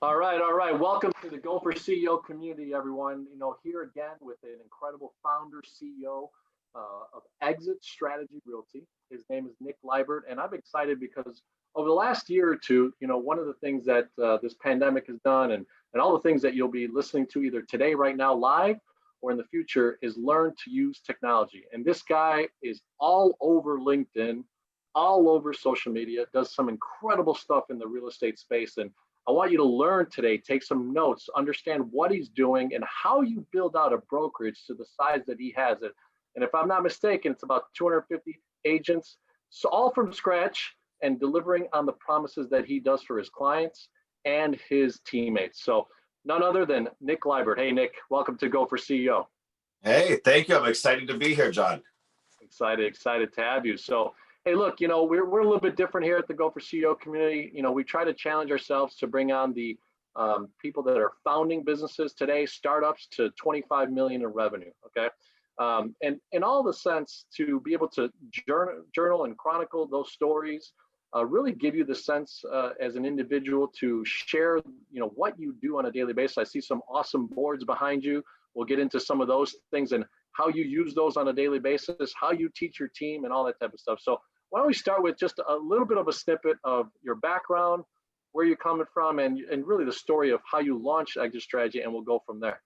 All right. Welcome to the Go for CEO community, everyone. Here again with an incredible founder, CEO of Exit Strategy Realty. His name is Nick Libert, and I'm excited because over the last year or two, one of the things that this pandemic has done, and all the things that you'll be listening to either today, right now, live, or in the future, is learn to use technology. And this guy is all over LinkedIn, all over social media, does some incredible stuff in the real estate space. And I want you to learn today, take some notes, understand what he's doing and how you build out a brokerage to the size that he has it. And if I'm not mistaken, it's about 250 agents, so all from scratch and delivering on the promises that he does for his clients and his teammates. So none other than Nick Libert. Hey, Nick, welcome to Go for CEO. Hey, thank you. I'm excited to be here, John. Excited to have you. So hey, look, we're a little bit different here at the Go for CEO community. We try to challenge ourselves to bring on the people that are founding businesses today, startups to 25 million in revenue. Okay, and in all the sense to be able to journal and chronicle those stories, really give you the sense as an individual to share, what you do on a daily basis. I see some awesome boards behind you. We'll get into some of those things and how you use those on a daily basis, how you teach your team, and all that type of stuff. So why don't we start with just a little bit of a snippet of your background, where you're coming from, and really the story of how you launched Exit Strategy, and we'll go from there.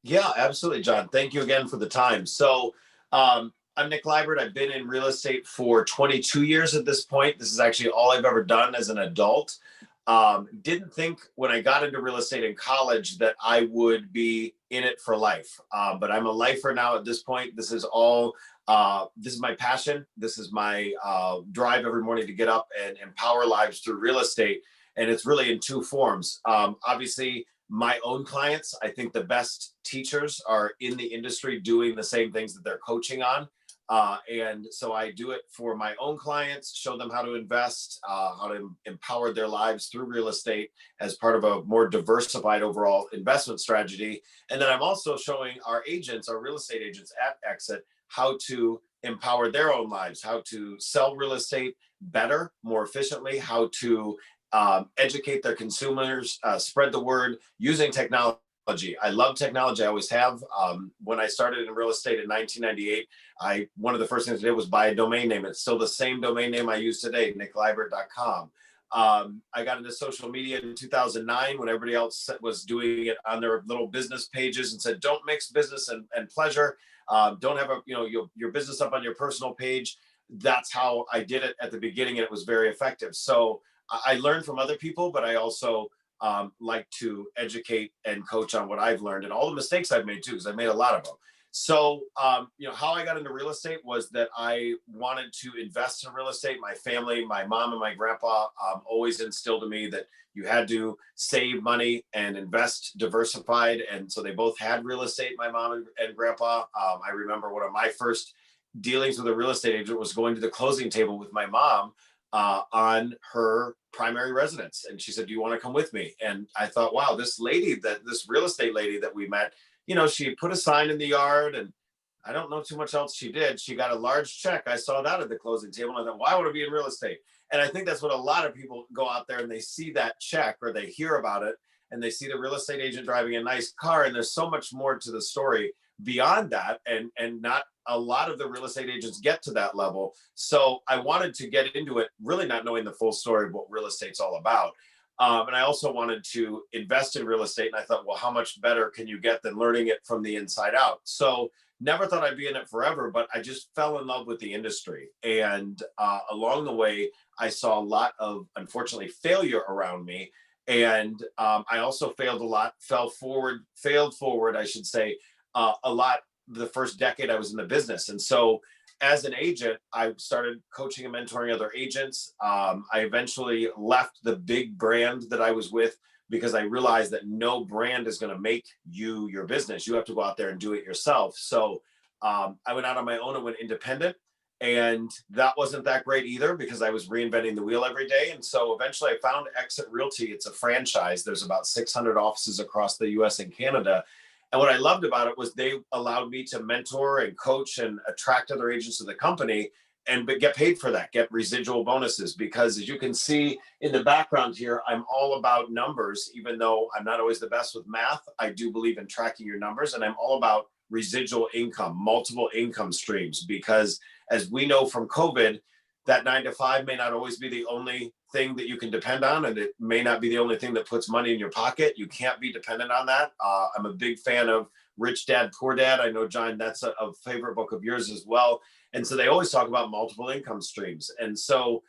Yeah, absolutely, John. Thank you again for the time. So I'm Nick Libert. I've been in real estate for 22 years at this point. This is actually all I've ever done as an adult. Didn't think when I got into real estate in college that I would be in it for life. But I'm a lifer now at this point. This is my passion. This is my drive every morning to get up and empower lives through real estate. And it's really in two forms. Obviously, my own clients, I think the best teachers are in the industry doing the same things that they're coaching on. And so I do it for my own clients, show them how to invest, how to empower their lives through real estate as part of a more diversified overall investment strategy. And then I'm also showing our agents, our real estate agents at Exit, how to empower their own lives, how to sell real estate better, more efficiently, how to educate their consumers, spread the word using technology. I love technology. I always have. When I started in real estate in 1998, one of the first things I did was buy a domain name. It's still the same domain name I use today, nicklibert.com. I got into social media in 2009 when everybody else was doing it on their little business pages and said, don't mix business and pleasure. Don't have your business up on your personal page. That's how I did it at the beginning, and it was very effective. So I learned from other people, but I also like to educate and coach on what I've learned and all the mistakes I've made too, because I've made a lot of them. So, how I got into real estate was that I wanted to invest in real estate. My family, my mom and my grandpa always instilled in me that you had to save money and invest diversified. And so they both had real estate, my mom and grandpa. I remember one of my first dealings with a real estate agent was going to the closing table with my mom on her primary residence. And she said, do you want to come with me? And I thought, wow, this real estate lady that we met, she put a sign in the yard, and I don't know too much else she did. She got a large check. I saw that at the closing table. And I thought, well, I want to be in real estate. And I think that's what a lot of people go out there and they see that check, or they hear about it and they see the real estate agent driving a nice car. And there's so much more to the story beyond that. And not a lot of the real estate agents get to that level. So I wanted to get into it, really not knowing the full story of what real estate's all about. And I also wanted to invest in real estate. And I thought, well, how much better can you get than learning it from the inside out? So never thought I'd be in it forever, but I just fell in love with the industry. And along the way, I saw a lot of, unfortunately, failure around me. And I also failed a lot, failed forward, I should say, a lot the first decade I was in the business. And so as an agent, I started coaching and mentoring other agents. I eventually left the big brand that I was with because I realized that no brand is going to make you your business. You have to go out there and do it yourself. So I went out on my own and went independent. And that wasn't that great either because I was reinventing the wheel every day. And so eventually I found Exit Realty. It's a franchise. There's about 600 offices across the US and Canada. And what I loved about it was they allowed me to mentor and coach and attract other agents to the company. but get paid for that, get residual bonuses, because as you can see in the background here, I'm all about numbers. Even though I'm not always the best with math, I do believe in tracking your numbers, and I'm all about residual income, multiple income streams, because as we know from COVID, that 9 to 5 may not always be the only thing that you can depend on, and it may not be the only thing that puts money in your pocket. You can't be dependent on that. I'm a big fan of Rich Dad, Poor Dad. I know, John, that's a favorite book of yours as well. And so they always talk about multiple income streams. And so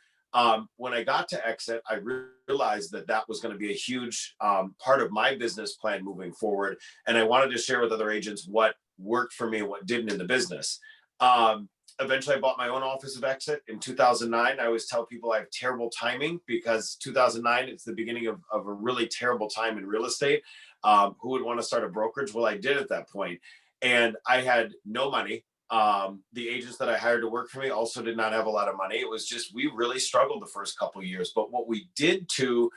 when I got to Exit, I realized that that was going to be a huge part of my business plan moving forward. And I wanted to share with other agents what worked for me and what didn't in the business. Eventually, I bought my own office of Exit in 2009. I always tell people I have terrible timing, because 2009, it's the beginning of a really terrible time in real estate. Who would want to start a brokerage? Well, I did at that point. And I had no money. The agents that I hired to work for me also did not have a lot of money. It was just, we really struggled the first couple of years. But what we did to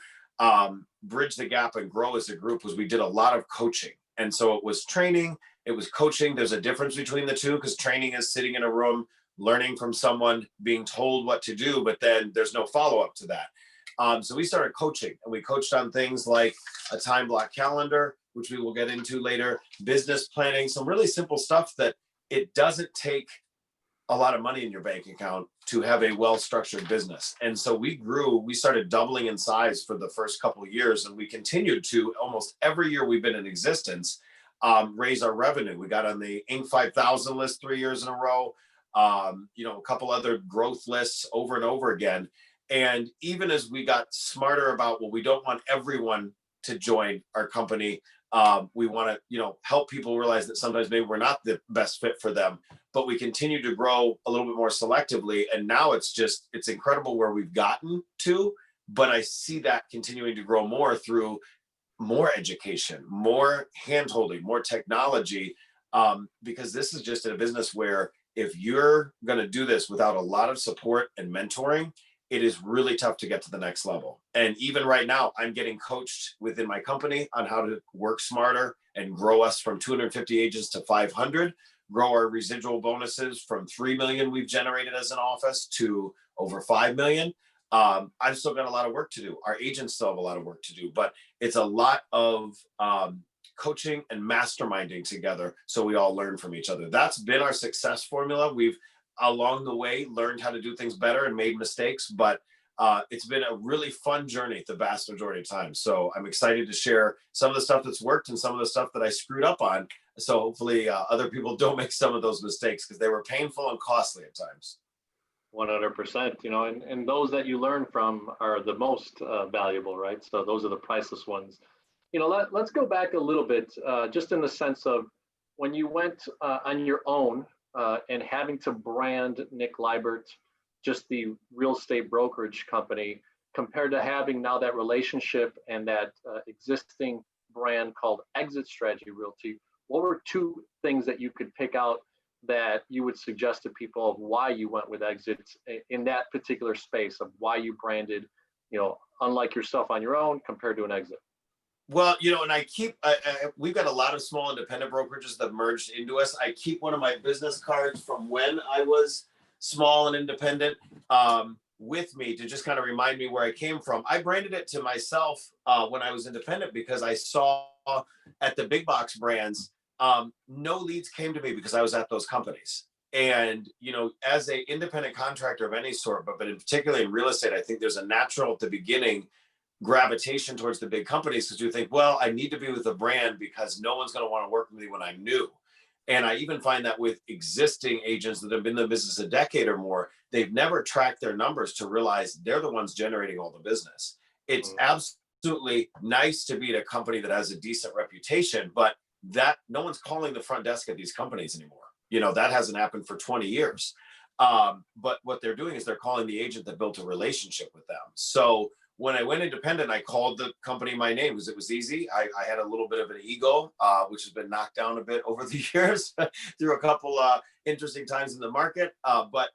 bridge the gap and grow as a group was we did a lot of coaching. And so it was training, it was coaching. There's a difference between the two, because training is sitting in a room, learning from someone, being told what to do, but then there's no follow-up to that. So we started coaching, and we coached on things like a time block calendar, which we will get into later, business planning, some really simple stuff that it doesn't take a lot of money in your bank account to have a well-structured business. And so we grew, we started doubling in size for the first couple of years, and we continued to almost every year we've been in existence, raise our revenue. We got on the Inc. 5000 list 3 years in a row, a couple other growth lists over and over again. And even as we got smarter about, well, we don't want everyone to join our company. We want to, help people realize that sometimes maybe we're not the best fit for them, but we continue to grow a little bit more selectively. And now it's incredible where we've gotten to, but I see that continuing to grow more through more education, more handholding, more technology, because this is just a business where if you're going to do this without a lot of support and mentoring, it is really tough to get to the next level. And even right now, I'm getting coached within my company on how to work smarter and grow us from 250 agents to 500, grow our residual bonuses from 3 million we've generated as an office to over 5 million. I've still got a lot of work to do. Our agents still have a lot of work to do, but it's a lot of coaching and masterminding together, so we all learn from each other. That's been our success formula. We've along the way learned how to do things better and made mistakes, but it's been a really fun journey the vast majority of time. So I'm excited to share some of the stuff that's worked and some of the stuff that I screwed up on. So hopefully other people don't make some of those mistakes, because they were painful and costly at times. 100%, and those that you learn from are the most valuable, right? So those are the priceless ones. Let's go back a little bit, just in the sense of when you went on your own and having to brand Nick Libert, just the real estate brokerage company, compared to having now that relationship and that existing brand called Exit Strategy Realty. What were two things that you could pick out that you would suggest to people of why you went with Exit in that particular space, of why you branded, unlike yourself on your own compared to an Exit? Well, and we've got a lot of small independent brokerages that merged into us. I keep one of my business cards from when I was small and independent with me to just kind of remind me where I came from. I branded it to myself when I was independent, because I saw at the big box brands, no leads came to me because I was at those companies. And, as an independent contractor of any sort, but in particularly in real estate, I think there's a natural at the beginning gravitation towards the big companies, because you think, well, I need to be with a brand because no one's going to want to work with me when I'm new. And I even find that with existing agents that have been in the business a decade or more, they've never tracked their numbers to realize they're the ones generating all the business. It's absolutely nice to be at a company that has a decent reputation, but that no one's calling the front desk at these companies anymore. That hasn't happened for 20 years. But what they're doing is they're calling the agent that built a relationship with them. So when I went independent, I called the company my name because it was easy. I had a little bit of an ego, which has been knocked down a bit over the years through a couple interesting times in the market. But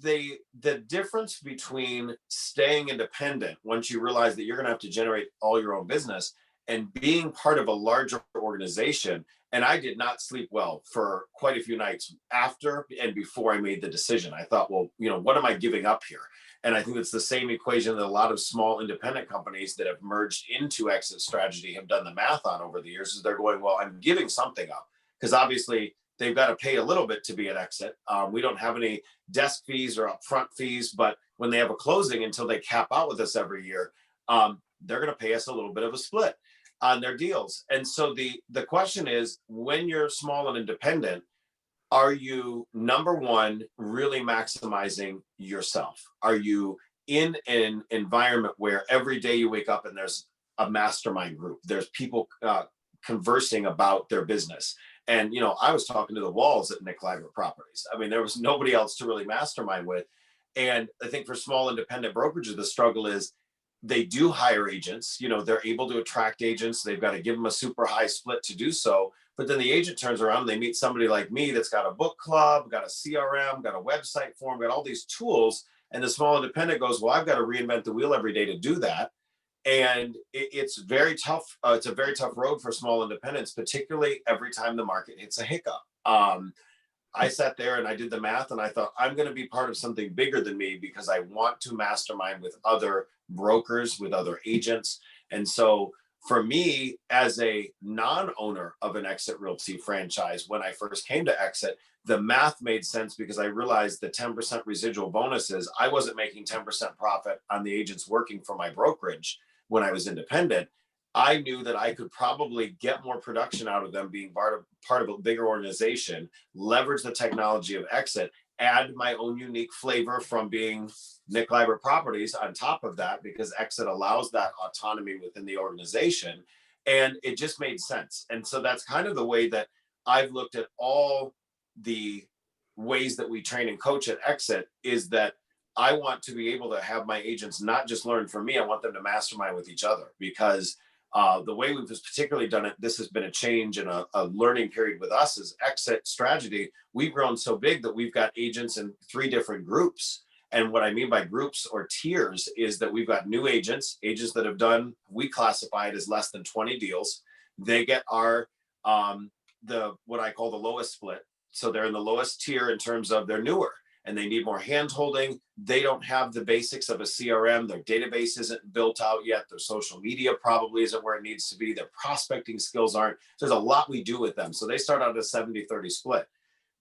the difference between staying independent, once you realize that you're going to have to generate all your own business, and being part of a larger organization. And I did not sleep well for quite a few nights after and before I made the decision. I thought, well, what am I giving up here? And I think it's the same equation that a lot of small independent companies that have merged into exit strategy have done the math on over the years. Is they're going, well, I'm giving something up, because obviously they've got to pay a little bit to be an exit. We don't have any desk fees or upfront fees, but when they have a closing, until they cap out with us every year, they're going to pay us a little bit of a split on their deals. And so the question is, when you're small and independent, are you, number one, really maximizing yourself? Are you in an environment where every day you wake up and there's a mastermind group, there's people conversing about their business? And, I was talking to the walls at Nick Libert Properties. I mean, there was nobody else to really mastermind with. And I think for small independent brokerages, the struggle is they do hire agents. They're able to attract agents. They've got to give them a super high split to do so. But then the agent turns around and they meet somebody like me that's got a book club, got a CRM, got a website for them, got all these tools. And the small independent goes, well, I've got to reinvent the wheel every day to do that. And it's very tough. It's a very tough road for small independents, particularly every time the market hits a hiccup. I sat there and I did the math and I thought, I'm going to be part of something bigger than me, because I want to mastermind with other brokers, with other agents. And so for me, as a non-owner of an Exit Realty franchise, when I first came to Exit, the math made sense, because I realized the 10% residual bonuses, I wasn't making 10% profit on the agents working for my brokerage when I was independent. I knew that I could probably get more production out of them being part of a bigger organization, leverage the technology of Exit, add my own unique flavor from being Nick Libert Properties on top of that, because Exit allows that autonomy within the organization. And it just made sense. And so that's kind of the way that I've looked at all the ways that we train and coach at Exit, is that I want to be able to have my agents not just learn from me, I want them to mastermind with each other, because the way we've particularly done it, this has been a change and a learning period with us as Exit strategy. We've grown so big that we've got agents in 3 different groups. And what I mean by groups or tiers is that we've got new agents that have done, we classify it as less than 20 deals. They get our, what I call the lowest split. So they're in the lowest tier in terms of they're newer and they need more hand holding. They don't have the basics of a CRM. Their database isn't built out yet. Their social media probably isn't where it needs to be. Their prospecting skills aren't. So there's a lot we do with them. So they start out at a 70-30 split.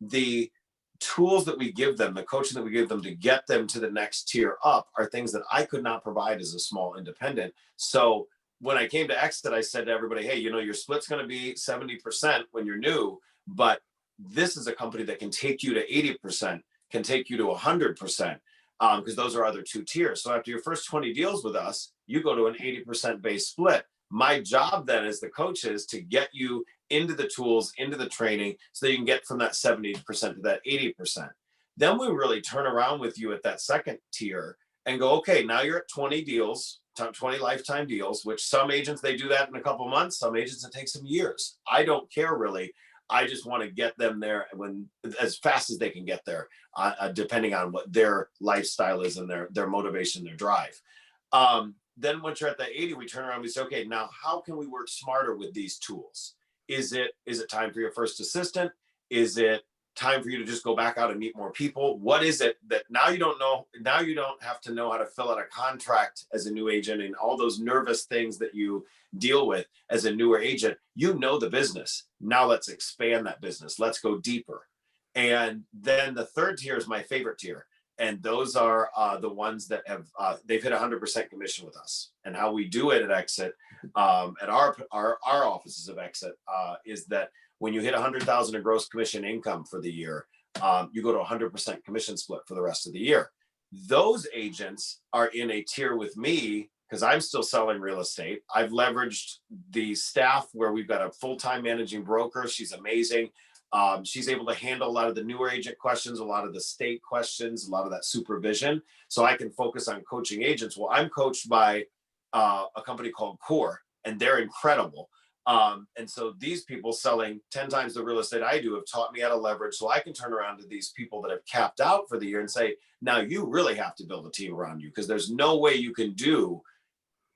The tools that we give them, the coaching that we give them to get them to the next tier up, are things that I could not provide as a small independent. So when I came to Exit, I said to everybody, hey, your split's going to be 70% when you're new, but this is a company that can take you to 80%, can take you to 100%, because those are other 2 tiers. So after your first 20 deals with us, you go to an 80% base split. My job then as the coach is to get you into the tools, into the training, so that you can get from that 70% to that 80%. Then we really turn around with you at that second tier and go, okay, now you're at 20 deals, 20 lifetime deals, which some agents, they do that in a couple of months. Some agents, it takes them years. I don't care really. I just want to get them there as fast as they can get there, depending on what their lifestyle is and their motivation, their drive. Then once you're at that 80, we turn around and we say, okay, now how can we work smarter with these tools? Is it time for your first assistant? Is it time for you to just go back out and meet more people? What is it that now you don't know? Now you don't have to know how to fill out a contract as a new agent and all those nervous things that you deal with as a newer agent. You know the business. Now let's expand that business. Let's go deeper. And then the third tier is my favorite tier. And those are the ones that have they've hit 100% commission with us. And how we do it at Exit, at our offices of Exit, is that when you hit 100,000 in gross commission income for the year, you go to 100% commission split for the rest of the year. Those agents are in a tier with me because I'm still selling real estate. I've leveraged the staff where we've got a full-time managing broker. She's amazing. She's able to handle a lot of the newer agent questions, a lot of the state questions, a lot of that supervision. So I can focus on coaching agents. Well, I'm coached by a company called Core, and they're incredible. And so these people selling 10 times the real estate I do have taught me how to leverage. So I can turn around to these people that have capped out for the year and say, now you really have to build a team around you, because there's no way you can do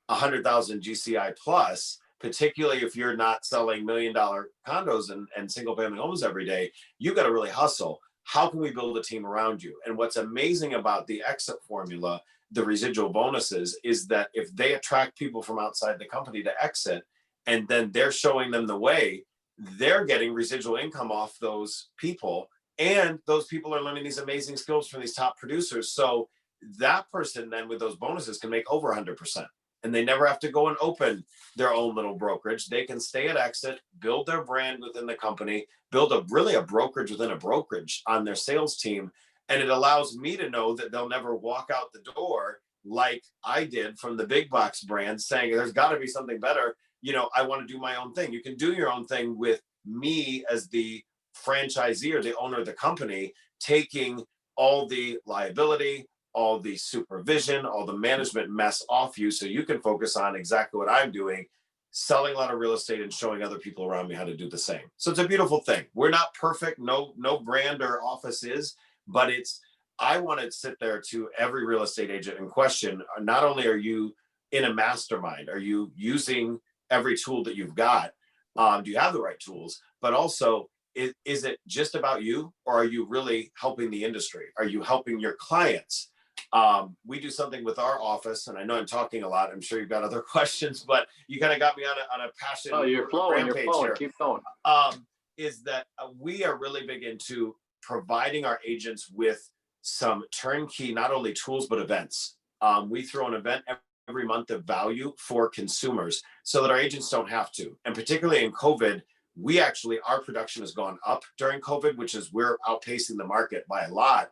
100,000 GCI plus particularly if you're not selling $1 million condos and single family homes every day. You got to really hustle. How can we build a team around you? And what's amazing about the exit formula, the residual bonuses, is that if they attract people from outside the company to exit, and then they're showing them the way, they're getting residual income off those people. And those people are learning these amazing skills from these top producers. So that person then with those bonuses can make over 100%. And they never have to go and open their own little brokerage. They can stay at exit, build their brand within the company, build a brokerage within a brokerage on their sales team. And it allows me to know that they'll never walk out the door like I did from the big box brand saying, there's got to be something better. I want to do my own thing. You can do your own thing with me as the franchisee or the owner of the company, taking all the liability, all the supervision, all the management mess off you so you can focus on exactly what I'm doing, selling a lot of real estate and showing other people around me how to do the same. So it's a beautiful thing. We're not perfect. No brand or office is, but I want to sit there to every real estate agent and question, not only are you in a mastermind, are you using every tool that you've got? Do you have the right tools? But also, is it just about you, or are you really helping the industry? Are you helping your clients? We do something with our office, and I know I'm talking a lot. I'm sure you've got other questions, but you kind of got me on a passion. Oh, you're flowing. You're flowing. Here. Keep going. Is that we are really big into providing our agents with some turnkey, not only tools, but events. We throw an event every month of value for consumers so that our agents don't have to. And particularly in COVID, our production has gone up during COVID, which is we're outpacing the market by a lot.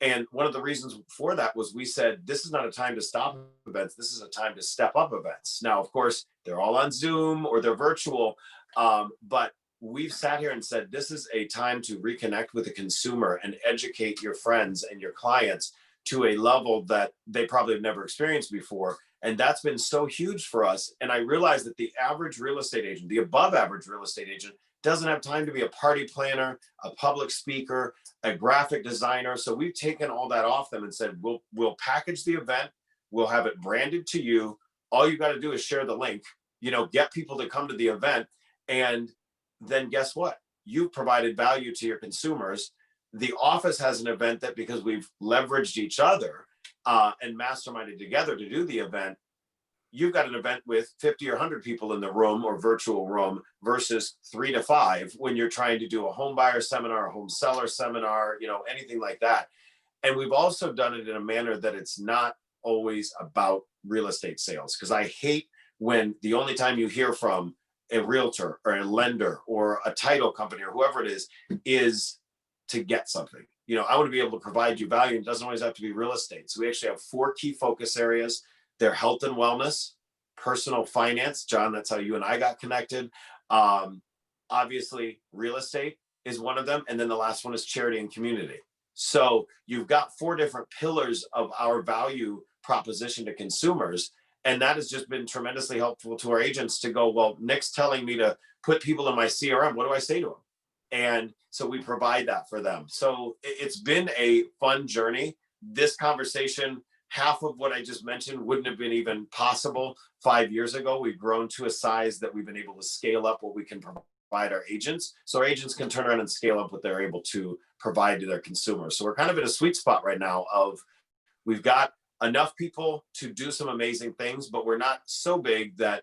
And one of the reasons for that was we said, this is not a time to stop events. This is a time to step up events. Now, of course, they're all on Zoom or they're virtual, but we've sat here and said, this is a time to reconnect with the consumer and educate your friends and your clients to a level that they probably have never experienced before. And that's been so huge for us. And I realized that the average real estate agent, the above average real estate agent, doesn't have time to be a party planner, a public speaker, a graphic designer. So we've taken all that off them and said, we'll package the event. We'll have it branded to you. All you got to do is share the link, get people to come to the event. And then guess what? You've provided value to your consumers. The office has an event that, because we've leveraged each other and masterminded together to do the event, you've got an event with 50 or 100 people in the room or virtual room versus 3 to 5 when you're trying to do a home buyer seminar, a home seller seminar, anything like that. And we've also done it in a manner that it's not always about real estate sales, because I hate when the only time you hear from a realtor or a lender or a title company or whoever it is to get something. I want to be able to provide you value. It doesn't always have to be real estate. So we actually have 4 key focus areas. They're health and wellness, personal finance. John, that's how you and I got connected. Obviously, real estate is one of them. And then the last one is charity and community. So you've got 4 different pillars of our value proposition to consumers. And that has just been tremendously helpful to our agents to go, well, Nick's telling me to put people in my CRM. What do I say to them? And so we provide that for them. So it's been a fun journey. This conversation, half of what I just mentioned wouldn't have been even possible 5 years ago. We've grown to a size that we've been able to scale up what we can provide our agents. So our agents can turn around and scale up what they're able to provide to their consumers. So we're kind of in a sweet spot right now of we've got enough people to do some amazing things, but we're not so big that,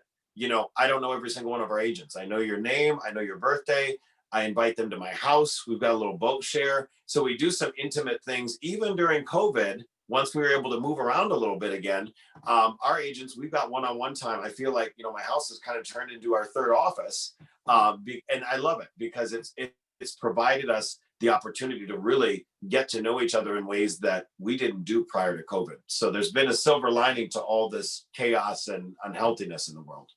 I don't know every single one of our agents. I know your name, I know your birthday. I invite them to my house. We've got a little boat share. So we do some intimate things, even during COVID. Once we were able to move around a little bit again, our agents, we've got one-on-one time. I feel like, my house has kind of turned into our third office. And I love it because it's provided us the opportunity to really get to know each other in ways that we didn't do prior to COVID. So there's been a silver lining to all this chaos and unhealthiness in the world.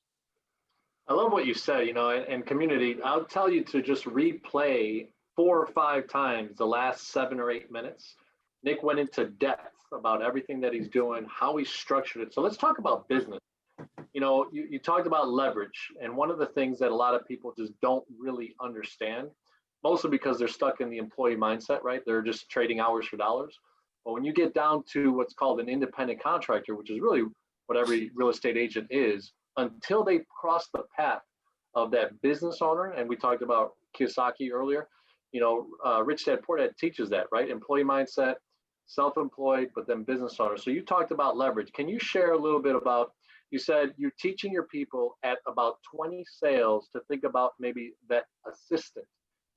I love what you said, and community, I'll tell you to just replay 4 or 5 times the last 7 or 8 minutes. Nick went into depth about everything that he's doing, how he structured it. So let's talk about business. You talked about leverage. And one of the things that a lot of people just don't really understand, mostly because they're stuck in the employee mindset, right? They're just trading hours for dollars. But when you get down to what's called an independent contractor, which is really what every real estate agent is, until they cross the path of that business owner. And we talked about Kiyosaki earlier. Rich Dad Poor Dad teaches that, right? Employee mindset, self-employed, but then business owner. So you talked about leverage. Can you share a little bit about, you said you're teaching your people at about 20 sales to think about maybe that assistant,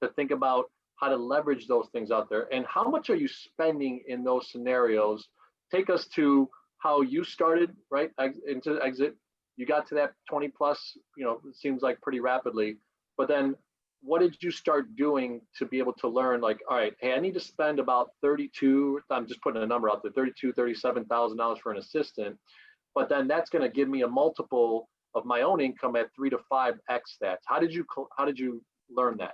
to think about how to leverage those things out there. And how much are you spending in those scenarios? Take us to how you started, right? Into exit. You got to that 20 plus, it seems like pretty rapidly, but then what did you start doing to be able to learn, like, all right, hey, I need to spend about 32, I'm just putting a number out there, $37,000 for an assistant, but then that's going to give me a multiple of my own income at 3 to 5x that. How did you learn that?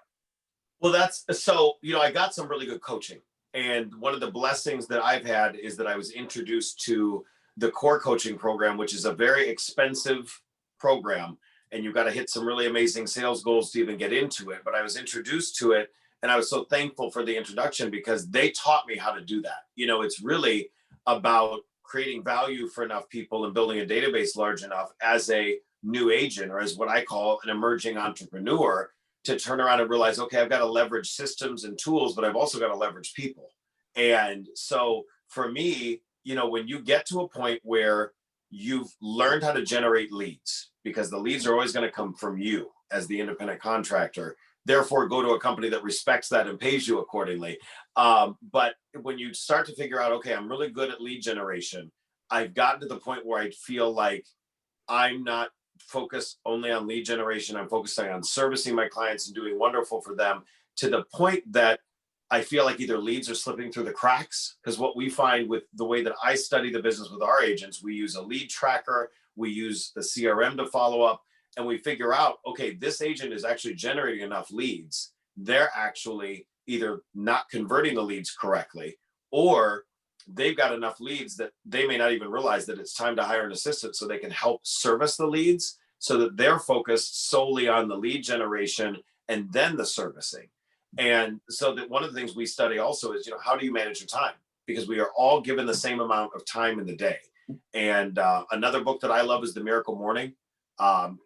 Well, I got some really good coaching. And one of the blessings that I've had is that I was introduced to the core coaching program, which is a very expensive program. And you've got to hit some really amazing sales goals to even get into it. But I was introduced to it, and I was so thankful for the introduction because they taught me how to do that. It's really about creating value for enough people and building a database large enough as a new agent, or as what I call an emerging entrepreneur, to turn around and realize, okay, I've got to leverage systems and tools, but I've also got to leverage people. And so for me, when you get to a point where you've learned how to generate leads, because the leads are always going to come from you as the independent contractor, therefore go to a company that respects that and pays you accordingly. But when you start to figure out, okay, I'm really good at lead generation, I've gotten to the point where I feel like I'm not focused only on lead generation. I'm focusing on servicing my clients and doing wonderful for them, to the point that I feel like either leads are slipping through the cracks. Because what we find with the way that I study the business with our agents, we use a lead tracker, we use the CRM to follow up, and we figure out, okay, this agent is actually generating enough leads. They're actually either not converting the leads correctly, or they've got enough leads that they may not even realize that it's time to hire an assistant so they can help service the leads, so that they're focused solely on the lead generation and then the servicing. And so that one of the things we study also is, how do you manage your time? Because we are all given the same amount of time in the day. And another book that I love is The Miracle Morning.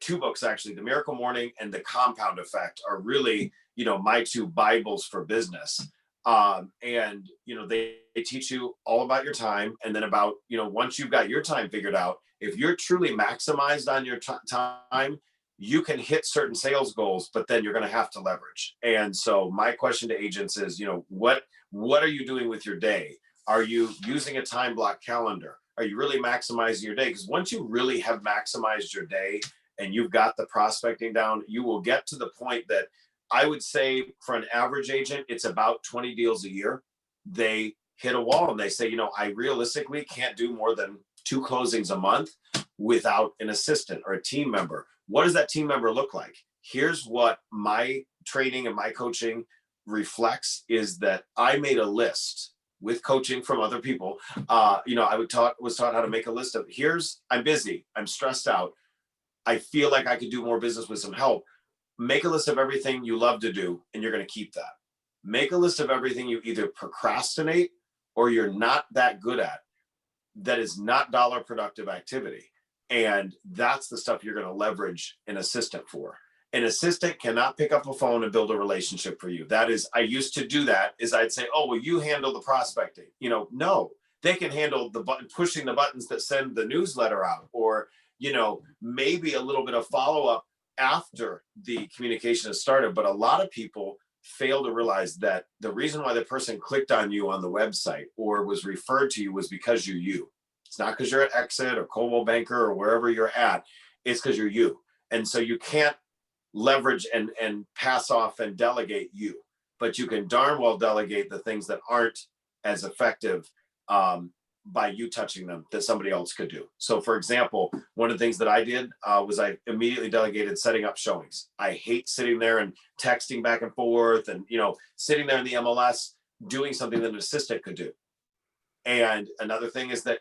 Two books, actually. The Miracle Morning and The Compound Effect are really, my two Bibles for business. And they teach you all about your time, and then about, once you've got your time figured out, if you're truly maximized on your time, you can hit certain sales goals, but then you're going to have to leverage. And so my question to agents is, what are you doing with your day? Are you using a time block calendar? Are you really maximizing your day? Because once you really have maximized your day and you've got the prospecting down, you will get to the point that I would say for an average agent, it's about 20 deals a year. They hit a wall and they say, I realistically can't do more than 2 closings a month without an assistant or a team member. What does that team member look like? Here's what my training and my coaching reflects, is that I made a list with coaching from other people. I was taught how to make a list of, I'm busy, I'm stressed out, I feel like I could do more business with some help. Make a list of everything you love to do, and you're going to keep that. Make a list of everything you either procrastinate or you're not that good at, that is not dollar productive activity. And that's the stuff you're going to leverage an assistant for. An assistant cannot pick up a phone and build a relationship for you. That is, I used to do that, is I'd say, oh, well, you handle the prospecting. No, they can handle the button, pushing the buttons that send the newsletter out, or, maybe a little bit of follow-up after the communication has started. But a lot of people fail to realize that the reason why the person clicked on you on the website or was referred to you was because you're you. It's not because you're at Exit or Coldwell Banker or wherever you're at. It's because you're you. And so you can't leverage and pass off and delegate you, but you can darn well delegate the things that aren't as effective by you touching them that somebody else could do. So for example, one of the things that I did was I immediately delegated setting up showings. I hate sitting there and texting back and forth and, sitting there in the MLS doing something that an assistant could do. And another thing is that,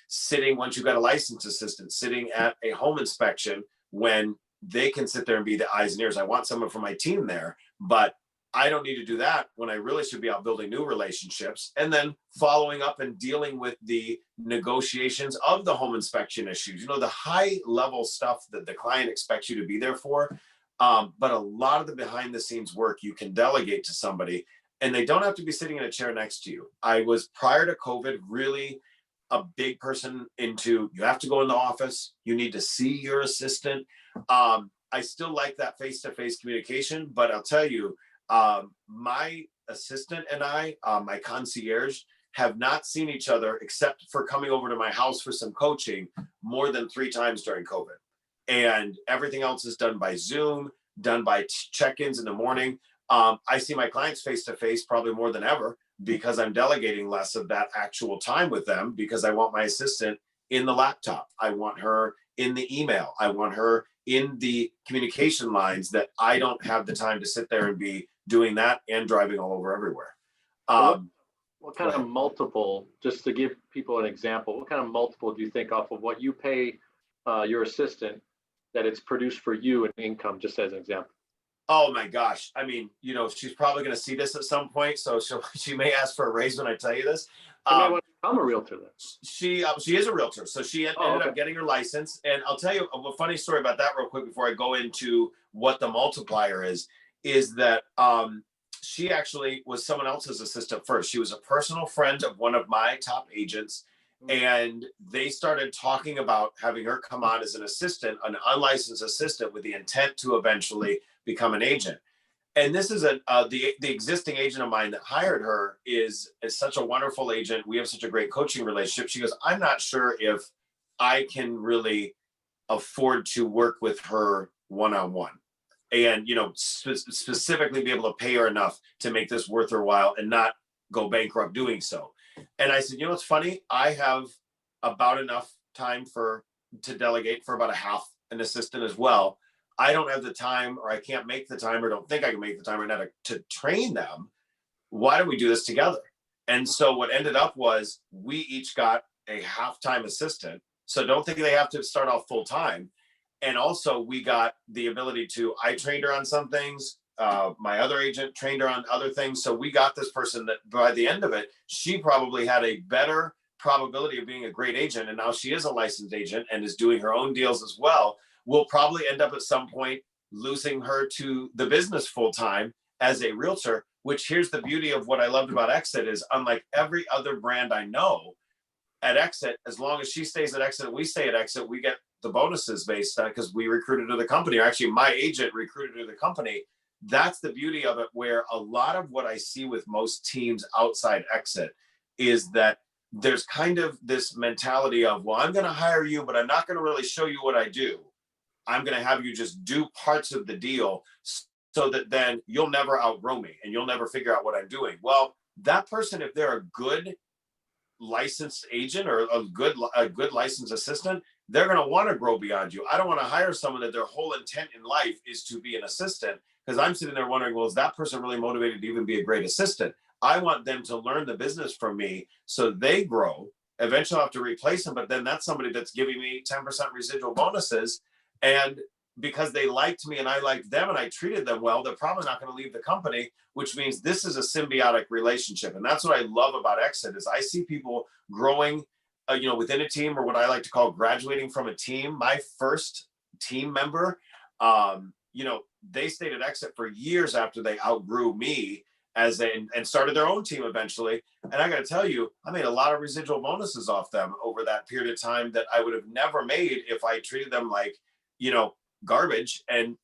sitting, once you've got a licensed assistant, sitting at a home inspection when they can sit there and be the eyes and ears. I want someone from my team there, but I don't need to do that when I really should be out building new relationships, and then following up and dealing with the negotiations of the home inspection issues, the high level stuff that the client expects you to be there for. But a lot of the behind the scenes work you can delegate to somebody, and they don't have to be sitting in a chair next to you. I was, prior to COVID, really a big person into, you have to go in the office, you need to see your assistant. I still like that face-to-face communication, but I'll tell you, my assistant and I, my concierge, have not seen each other except for coming over to my house for some coaching more than 3 times during COVID. And everything else is done by Zoom, done by check-ins in the morning. I see my clients face to face probably more than ever because I'm delegating less of that actual time with them, because I want my assistant in the laptop. I want her in the email. I want her in the communication lines, that I don't have the time to sit there and be doing that and driving all over everywhere. What kind of multiple, just to give people an example, what kind of multiple do you think off of what you pay your assistant that it's produced for you in income, just as an example? Oh my gosh. I mean, she's probably going to see this at some point, so she may ask for a raise when I tell you this. She may want to become a realtor then. She is a realtor, so she ended up getting her license. And I'll tell you a funny story about that real quick before I go into what the multiplier is that she actually was someone else's assistant first. She was a personal friend of one of my top agents, and they started talking about having her come on as an assistant, an unlicensed assistant, with the intent to eventually become an agent. And this is the existing agent of mine that hired her is such a wonderful agent. We have such a great coaching relationship. She goes, I'm not sure if I can really afford to work with her one-on-one, and specifically be able to pay her enough to make this worth her while and not go bankrupt doing so. And I said, what's funny? I have about enough time to delegate for about a half an assistant as well. I don't have the time, or I can't make the time, or don't think I can make the time right now to train them. Why don't we do this together? And so what ended up was we each got a half-time assistant. So don't think they have to start off full time. And also we got the ability I trained her on some things. My other agent trained her on other things. So we got this person that by the end of it, she probably had a better probability of being a great agent. And now she is a licensed agent and is doing her own deals as well. We'll probably end up at some point losing her to the business full time as a realtor, which, here's the beauty of what I loved about Exit, is unlike every other brand I know, at Exit, as long as she stays at Exit and we stay at Exit, we get the bonuses based on, because we recruited her to the company, or actually my agent recruited her to the company. That's the beauty of it, where a lot of what I see with most teams outside Exit is that there's kind of this mentality of, well, I'm going to hire you, but I'm not going to really show you what I do. I'm going to have you just do parts of the deal so that then you'll never outgrow me and you'll never figure out what I'm doing. Well, that person, if they're a good licensed agent or a good licensed assistant, they're going to want to grow beyond you. I don't want to hire someone that their whole intent in life is to be an assistant, because I'm sitting there wondering, well, is that person really motivated to even be a great assistant? I want them to learn the business from me so they grow. Eventually I'll have to replace them, but then that's somebody that's giving me 10% residual bonuses. And because they liked me and I liked them and I treated them well, they're probably not going to leave the company, which means this is a symbiotic relationship. And that's what I love about Exit, is I see people growing, within a team, or what I like to call graduating from a team. My first team member, they stayed at Exit for years after they outgrew me and started their own team eventually. And I got to tell you, I made a lot of residual bonuses off them over that period of time that I would have never made if I treated them like, garbage and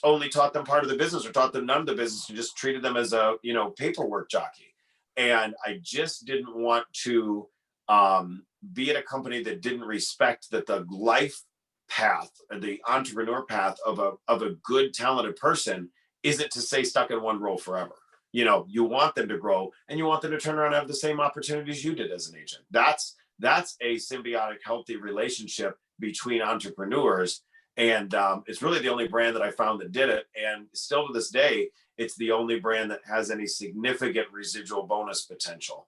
only taught them part of the business or taught them none of the business and just treated them as a, paperwork jockey. And I just didn't want to be at a company that didn't respect that the life path, the entrepreneur path of a good, talented person isn't to stay stuck in one role forever. You want them to grow and you want them to turn around and have the same opportunities you did as an agent. That's a symbiotic, healthy relationship between entrepreneurs. And it's really the only brand that I found that did it. And still to this day, it's the only brand that has any significant residual bonus potential.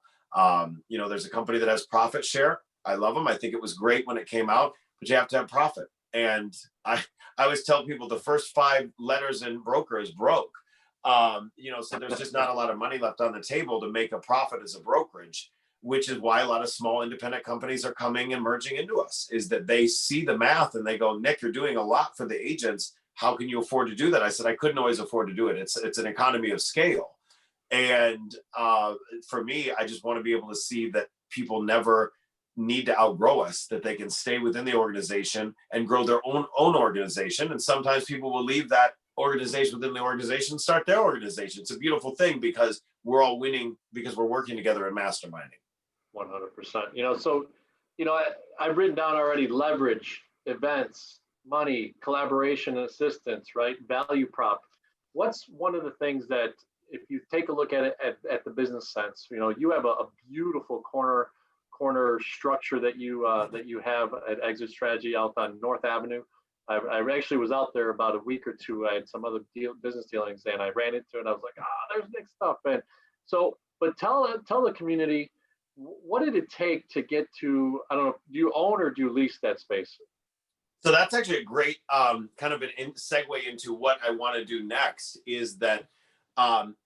There's a company that has profit share. I love them. I think it was great when it came out, but you have to have profit. And I always tell people the first 5 letters in broker is broke. So there's just not a lot of money left on the table to make a profit as a brokerage, which is why a lot of small independent companies are coming and merging into us, is that they see the math and they go, Nick, you're doing a lot for the agents. How can you afford to do that? I said, I couldn't always afford to do it. It's an economy of scale. And for me, I just want to be able to see that people never need to outgrow us, that they can stay within the organization and grow their own organization. And sometimes people will leave that organization within the organization, start their organization. It's a beautiful thing because we're all winning because we're working together and masterminding. 100%. I've written down already leverage, events, money, collaboration and assistance, right? Value prop. What's one of the things that, if you take a look at it at the business sense, you have a beautiful corner structure that you have at Exit Strategy out on North Avenue. I actually was out there about a week or two. I had some other business dealings, and I ran into it. And I was like, there's Nick's stuff. And so, but tell the community, what did it take to get to, I don't know, do you own or do you lease that space? So that's actually a great kind of an segue into what I want to do next, is that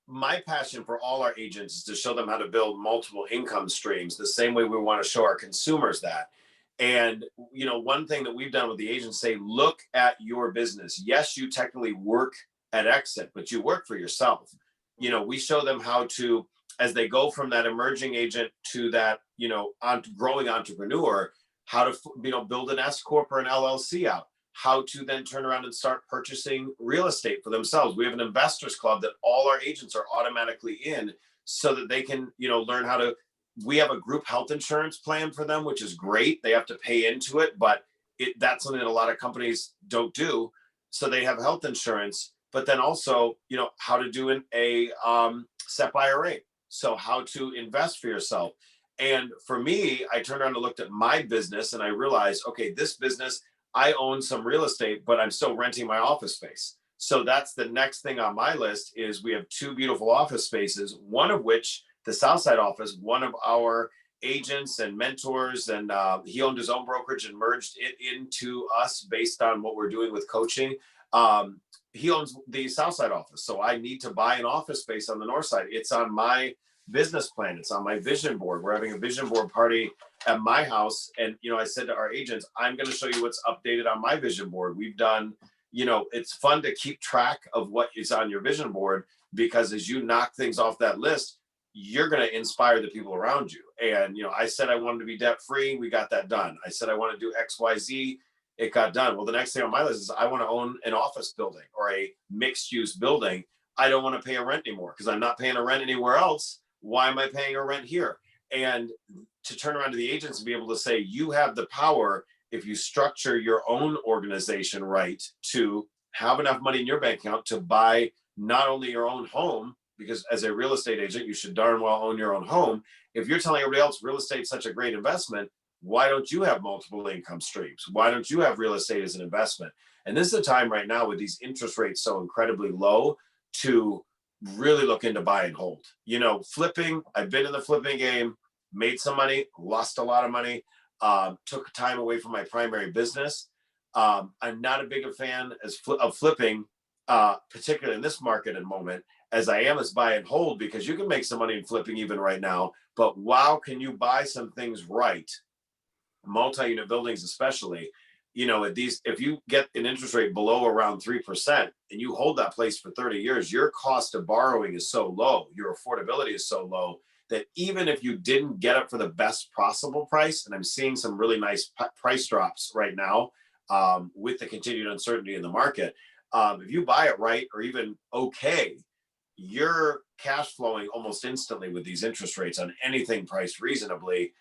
my passion for all our agents is to show them how to build multiple income streams, the same way we want to show our consumers that. And, one thing that we've done with the agents, say, look at your business. Yes, you technically work at Exit, but you work for yourself. We show them how to, as they go from that emerging agent to that, growing entrepreneur, how to, build an S Corp or an LLC out, how to then turn around and start purchasing real estate for themselves. We have an investors club that all our agents are automatically in, so that they can, learn how to. We have a group health insurance plan for them, which is great. They have to pay into it, but that's something that a lot of companies don't do. So they have health insurance, but then also, how to do a SEP IRA. So how to invest for yourself. And for me, I turned around and looked at my business and I realized, okay, this business, I own some real estate, but I'm still renting my office space. So that's the next thing on my list. Is we have two beautiful office spaces, one of which, the Southside office, one of our agents and mentors, and he owned his own brokerage and merged it into us based on what we're doing with coaching. He owns the Southside office. So I need to buy an office space on the North Side. It's on my business plan. It's on my vision board. We're having a vision board party at my house. And, I said to our agents, I'm going to show you what's updated on my vision board. We've done, it's fun to keep track of what is on your vision board, because as you knock things off that list, you're going to inspire the people around you. And, I said I wanted to be debt free. We got that done. I said I want to do X, Y, Z. It got done. Well, the next thing on my list is I want to own an office building or a mixed use building. I don't want to pay a rent anymore because I'm not paying a rent anywhere else. Why am I paying a rent here? And to turn around to the agents and be able to say, you have the power, if you structure your own organization right, to have enough money in your bank account to buy not only your own home, because as a real estate agent, you should darn well own your own home. If you're telling everybody else real estate is such a great investment, why don't you have multiple income streams? Why don't you have real estate as an investment? And this is the time right now with these interest rates so incredibly low to really look into buy and hold. Flipping, I've been in the flipping game, made some money, lost a lot of money, took time away from my primary business. I'm not a big a fan of flipping, particularly in this market and moment, as I am as buy and hold, because you can make some money in flipping even right now. But wow, can you buy some things right? Multi-unit buildings, especially, if you get an interest rate below around 3% and you hold that place for 30 years, your cost of borrowing is so low, your affordability is so low, that even if you didn't get it for the best possible price, and I'm seeing some really nice price drops right now with the continued uncertainty in the market, if you buy it right or even okay, you're cash flowing almost instantly with these interest rates on anything priced reasonably.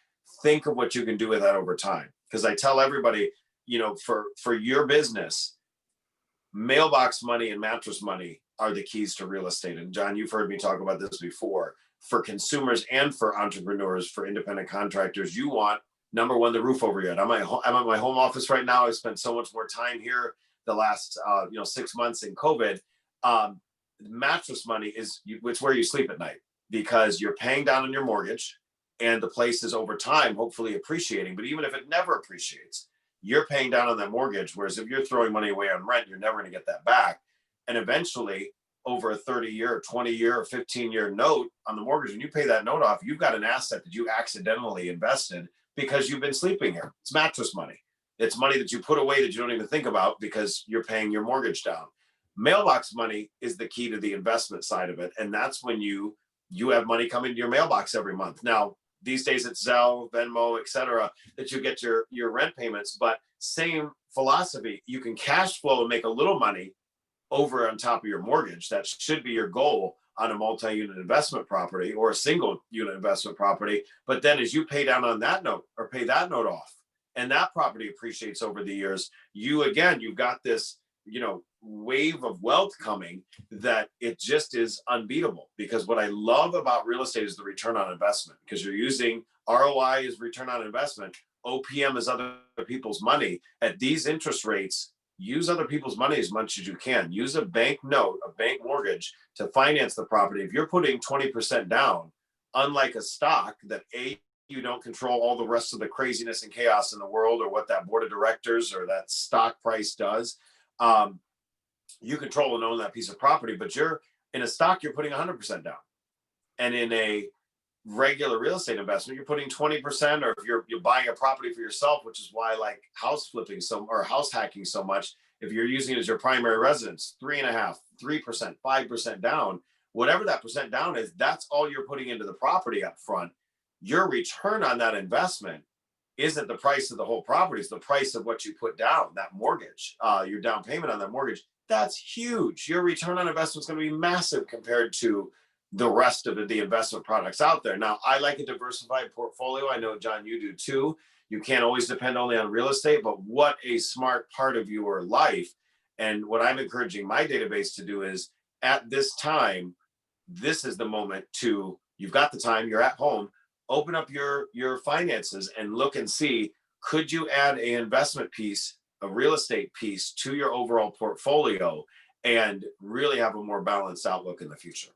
Think of what you can do with that over time. Because I tell everybody, for your business, mailbox money and mattress money are the keys to real estate. And John, you've heard me talk about this before. For consumers and for entrepreneurs, for independent contractors, you want, number one, the roof over your head. I'm at my home office right now. I've spent so much more time here the last 6 months in COVID. Mattress money it's where you sleep at night, because you're paying down on your mortgage and the place is over time hopefully appreciating. But even if it never appreciates, you're paying down on that mortgage. Whereas if you're throwing money away on rent, you're never going to get that back. And eventually, over a 30-year or 20-year or 15-year note on the mortgage, and you pay that note off, you've got an asset that you accidentally invested because you've been sleeping here. It's mattress money. It's money that you put away that you don't even think about because you're paying your mortgage down. Mailbox money is the key to the investment side of it. And that's when you have money coming to your mailbox every month. Now, these days it's Zelle, Venmo, et cetera, that you get your rent payments, but same philosophy. You can cash flow and make a little money over on top of your mortgage. That should be your goal on a multi-unit investment property or a single unit investment property. But then as you pay down on that note or pay that note off and that property appreciates over the years, you've got this, wave of wealth coming that it just is unbeatable. Because what I love about real estate is the return on investment, because you're using ROI as return on investment. OPM is other people's money at these interest rates. Use other people's money as much as you can. Use a bank note, a bank mortgage to finance the property. If you're putting 20% down, unlike a stock that you don't control all the rest of the craziness and chaos in the world or what that board of directors or that stock price does. You control and own that piece of property, but you're in a stock, you're putting 100% down. And in a regular real estate investment, you're putting 20%, or if you're buying a property for yourself, which is why I like house flipping or house hacking so much. If you're using it as your primary residence, 3.5%, 3%, 5% down, whatever that percent down is, that's all you're putting into the property up front. Your return on that investment isn't the price of the whole property, it's the price of what you put down, that mortgage, your down payment on that mortgage. That's huge. Your return on investment is going to be massive compared to the rest of the investment products out there. Now, I like a diversified portfolio. I know, John, you do too. You can't always depend only on real estate, but what a smart part of your life. And what I'm encouraging my database to do is, at this time, this is the moment you've got the time, you're at home, open up your finances and look and see, could you add an investment piece, a real estate piece to your overall portfolio and really have a more balanced outlook in the future?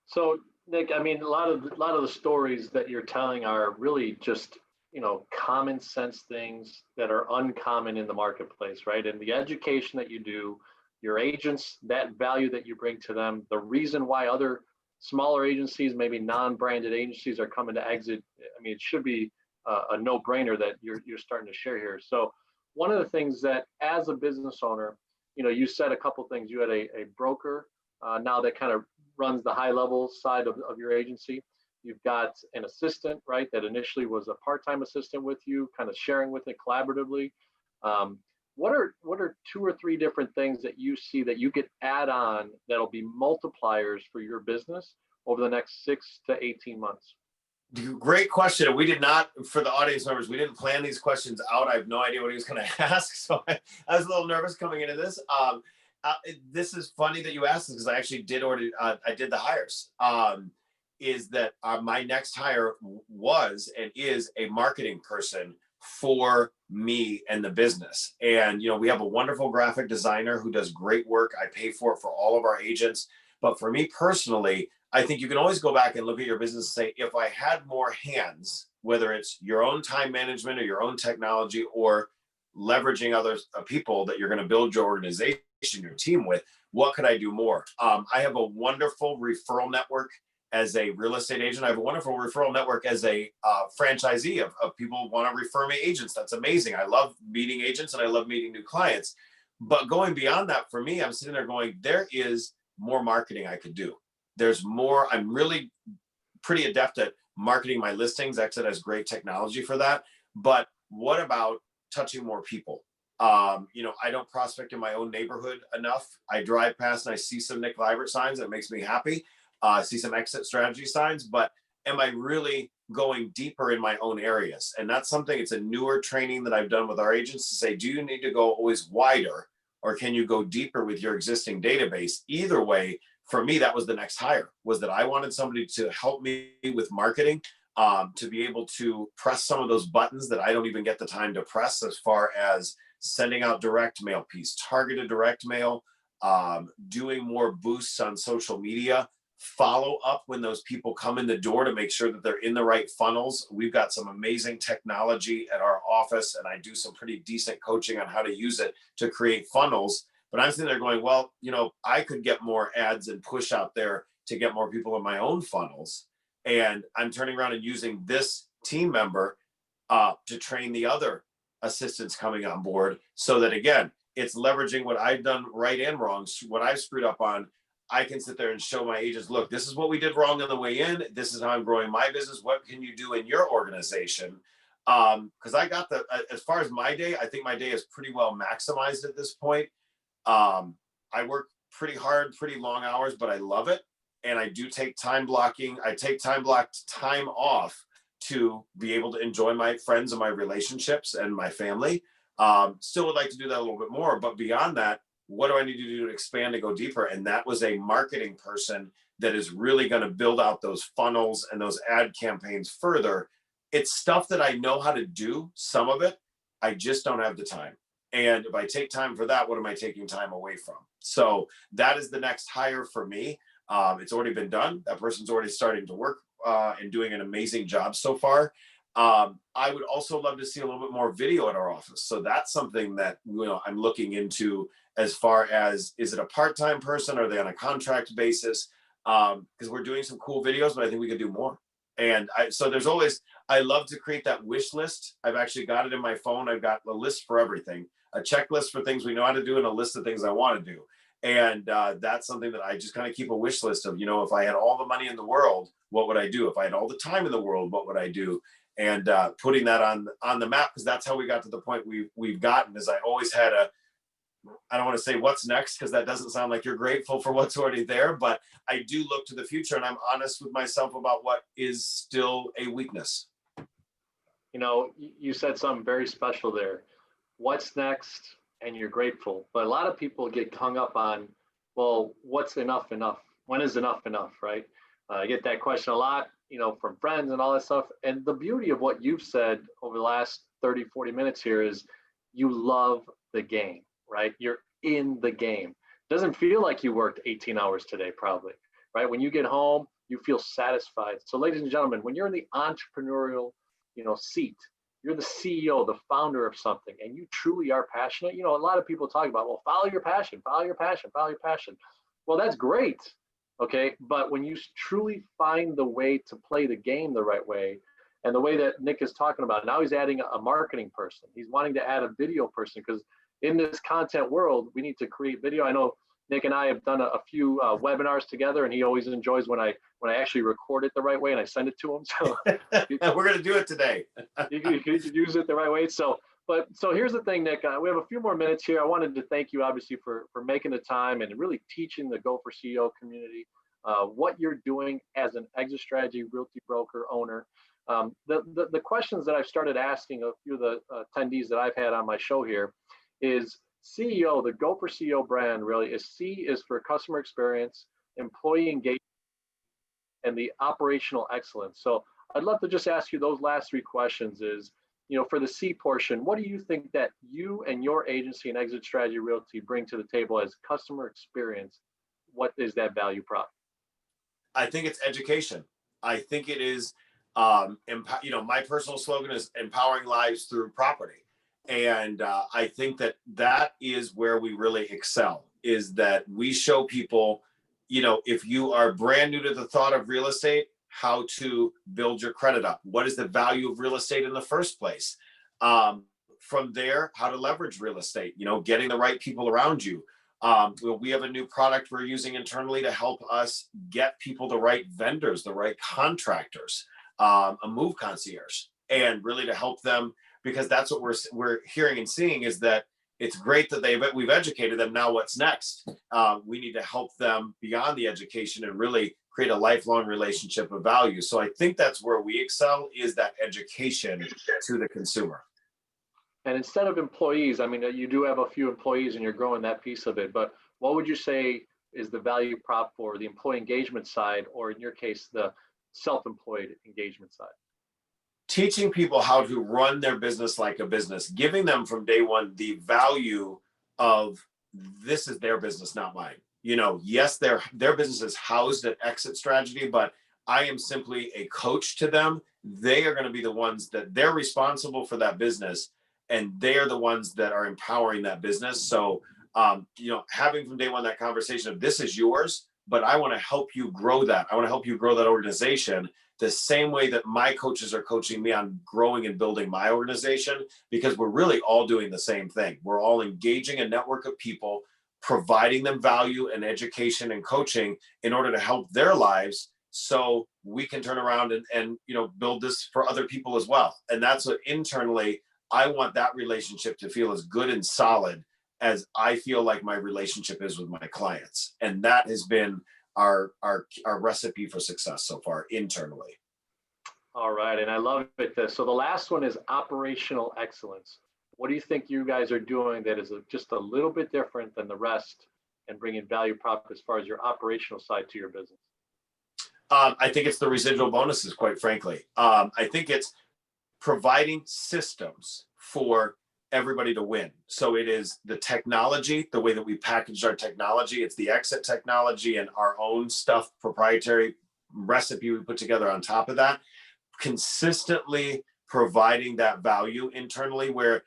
So, Nick, I mean, a lot of the stories that you're telling are really just, common sense things that are uncommon in the marketplace, right? And the education that you do, your agents, that value that you bring to them, the reason why other smaller agencies, maybe non-branded agencies, are coming to Exit. I mean, it should be a no-brainer that you're starting to share here. So one of the things that, as a business owner, you said a couple things. You had a broker now that kind of runs the high-level side of your agency. You've got an assistant, right, that initially was a part-time assistant with you, kind of sharing with it collaboratively. What are 2 or 3 different things that you see that you could add on that'll be multipliers for your business over the next 6 to 18 months? Great question. We did not, for the audience members, we didn't plan these questions out. I have no idea what he was going to ask. So I was a little nervous coming into this. This is funny that you asked this, because I actually did I did the hires. Is that my next hire was and is a marketing person for me and the business. And, we have a wonderful graphic designer who does great work. I pay for it for all of our agents. But for me personally, I think you can always go back and look at your business and say, if I had more hands, whether it's your own time management or your own technology or leveraging other people that you're going to build your organization, your team with, what could I do more? I have a wonderful referral network as a real estate agent. I have a wonderful referral network as a franchisee of people who want to refer me agents. That's amazing. I love meeting agents and I love meeting new clients. But going beyond that, for me, I'm sitting there going, there is more marketing I could do. There's more. I'm really pretty adept at marketing my listings. Exit has great technology for that. But what about touching more people? I don't prospect in my own neighborhood enough. I drive past and I see some Nick Libert signs. That makes me happy. I see some exit strategy signs, but am I really going deeper in my own areas? And that's something, it's a newer training that I've done with our agents to say, do you need to go always wider, or can you go deeper with your existing database? Either way, for me, that was the next hire, was that I wanted somebody to help me with marketing, to be able to press some of those buttons that I don't even get the time to press, as far as sending out direct mail piece, targeted direct mail, doing more boosts on social media, follow up when those people come in the door to make sure that they're in the right funnels. We've got some amazing technology at our office, and I do some pretty decent coaching on how to use it to create funnels But I'm sitting there going, well, I could get more ads and push out there to get more people in my own funnels. And I'm turning around and using this team member to train the other assistants coming on board, so that, again, it's leveraging what I've done right and wrong, what I've screwed up on. I can sit there and show my agents, look, this is what we did wrong on the way in. This is how I'm growing my business. What can you do in your organization? Because I got as far as my day, I think my day is pretty well maximized at this point. I work pretty hard, pretty long hours, but I love it. And I do take time blocking. I take blocked time off to be able to enjoy my friends and my relationships and my family. Still would like to do that a little bit more, but beyond that, what do I need to do to expand and go deeper? And that was a marketing person that is really going to build out those funnels and those ad campaigns further. It's stuff that I know how to do, some of it. I just don't have the time. And if I take time for that, what am I taking time away from? So that is the next hire for me. It's already been done. That person's already starting to work and doing an amazing job so far. I would also love to see a little bit more video at our office. So that's something that I'm looking into, as far as, is it a part-time person? Are they on a contract basis? Because we're doing some cool videos, but I think we could do more. And so there's always, I love to create that wish list. I've actually got it in my phone. I've got a list for everything, a checklist for things we know how to do, and a list of things I want to do. And that's something that I just kind of keep a wish list of, if I had all the money in the world, what would I do? If I had all the time in the world, what would I do? And putting that on the map, because that's how we got to the point we've gotten. Is I always had I don't want to say what's next, because that doesn't sound like you're grateful for what's already there, but I do look to the future, and I'm honest with myself about what is still a weakness. You said something very special there. What's next? And you're grateful. But a lot of people get hung up on, well, what's enough? When is enough, right? I get that question a lot, from friends and all that stuff. And the beauty of what you've said over the last 30, 40 minutes here is you love the game, right? You're in the game. Doesn't feel like you worked 18 hours today, probably, right? When you get home, you feel satisfied. So ladies and gentlemen, when you're in the entrepreneurial, seat, you're the CEO, the founder of something, and you truly are passionate. A lot of people talk about, well, follow your passion. Well, that's great. Okay. But when you truly find the way to play the game the right way, and the way that Nick is talking about, now he's adding a marketing person. He's wanting to add a video person, because in this content world, we need to create video. I know Nick and I have done a few webinars together, and he always enjoys when I actually record it the right way and I send it to him. So we're going to do it today. you could use it the right way. So here's the thing, Nick. We have a few more minutes here. I wanted to thank you, obviously, for making the time and really teaching the Go for CEO community what you're doing as an exit strategy realty broker owner. The questions that I've started asking a few of the attendees that I've had on my show here is, CEO, the Go for CEO brand really is, C is for customer experience, employee engagement, and the operational excellence. So I'd love to just ask you those last three questions is, for the C portion, what do you think that you and your agency and Exit Strategy Realty bring to the table as customer experience? What is that value prop? I think it's education. I think it is, my personal slogan is empowering lives through property. And I think that is where we really excel, is that we show people, if you are brand new to the thought of real estate, how to build your credit up. What is the value of real estate in the first place? From there, how to leverage real estate, getting the right people around you. We have a new product we're using internally to help us get people the right vendors, the right contractors, a move concierge, and really to help them, because that's what we're hearing and seeing, is that it's great that we've educated them. Now what's next? We need to help them beyond the education and really create a lifelong relationship of value. So I think that's where we excel, is that education to the consumer. And instead of employees, I mean, you do have a few employees and you're growing that piece of it, but what would you say is the value prop for the employee engagement side, or in your case, the self-employed engagement side? Teaching people how to run their business like a business, giving them from day one the value of, this is their business, not mine. Yes, their business is housed at Exit Strategy, but I am simply a coach to them. They are going to be the ones that they're responsible for that business, and they are the ones that are empowering that business. So Having from day one that conversation of this is yours, but I want to help you grow that. I want to help you grow that organization the same way that my coaches are coaching me on growing and building my organization, because we're really all doing the same thing. We're all engaging a network of people, providing them value and education and coaching in order to help their lives, so we can turn around and build this for other people as well. And that's what internally, I want that relationship to feel as good and solid as I feel like my relationship is with my clients. And that has been our recipe for success so far internally. All right. And I love it. So the last one is operational excellence. What do you think you guys are doing that is just a little bit different than the rest and bringing value prop as far as your operational side to your business? I think it's the residual bonuses, quite frankly. I think it's providing systems for everybody to win. So it is the technology, the way that we package our technology. It's the exit technology and our own stuff, proprietary recipe we put together on top of that. Consistently providing that value internally, where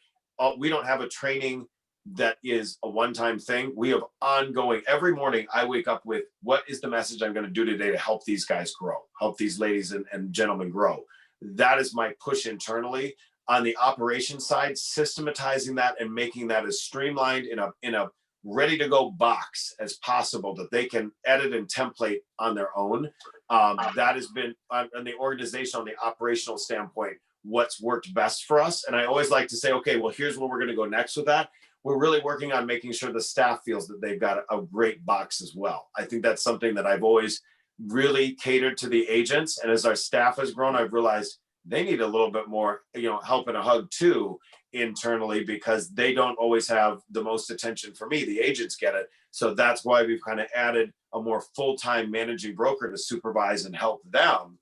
we don't have a training that is a one-time thing. We have ongoing. Every morning I wake up with, what is the message I'm going to do today to help these guys grow, help these ladies and gentlemen grow. That is my push internally. On the operations side, systematizing that and making that as streamlined in a ready to go box as possible, that they can edit and template on their own. That has been on the organization, on the operational standpoint, what's worked best for us. And I always like to say, okay, well, here's where we're going to go next with that. We're really working on making sure the staff feels that they've got a great box as well. I think that's something that I've always really catered to the agents. And as our staff has grown, I've realized they need a little bit more, help and a hug too internally, because they don't always have the most attention for me. The agents get it. So that's why we've kind of added a more full-time managing broker to supervise and help them,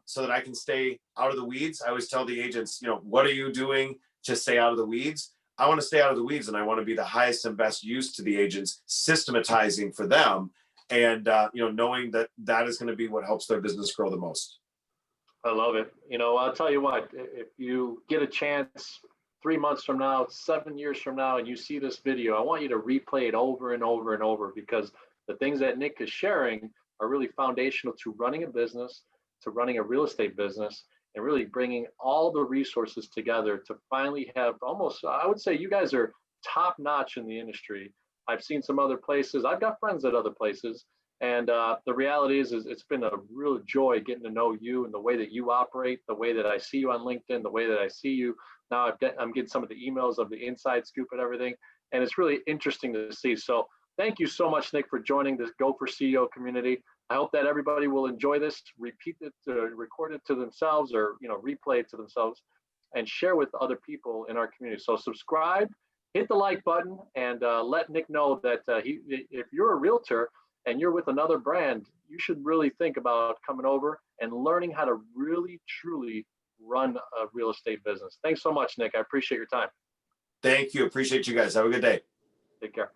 so that I can stay out of the weeds. I always tell the agents, what are you doing to stay out of the weeds? I want to stay out of the weeds, and I want to be the highest and best use to the agents, systematizing for them, and knowing that that is going to be what helps their business grow the most. I love it. I'll tell you what, if you get a chance 3 months from now, 7 years from now, and you see this video, I want you to replay it over and over and over, because the things that Nick is sharing are really foundational to running a business, to running a real estate business, and really bringing all the resources together to finally have almost, I would say you guys are top notch in the industry. I've seen some other places. I've got friends at other places. And the reality is it's been a real joy getting to know you and the way that you operate, the way that I see you on LinkedIn, the way that I see you. Now I'm getting some of the emails of the inside scoop and everything. And it's really interesting to see. So thank you so much, Nick, for joining this Go for CEO community. I hope that everybody will enjoy this, repeat it, record it to themselves, or replay it to themselves, and share with other people in our community. So subscribe, hit the like button, and let Nick know that if you're a realtor and you're with another brand, you should really think about coming over and learning how to really, truly run a real estate business. Thanks so much, Nick. I appreciate your time. Thank you. Appreciate you guys. Have a good day. Take care.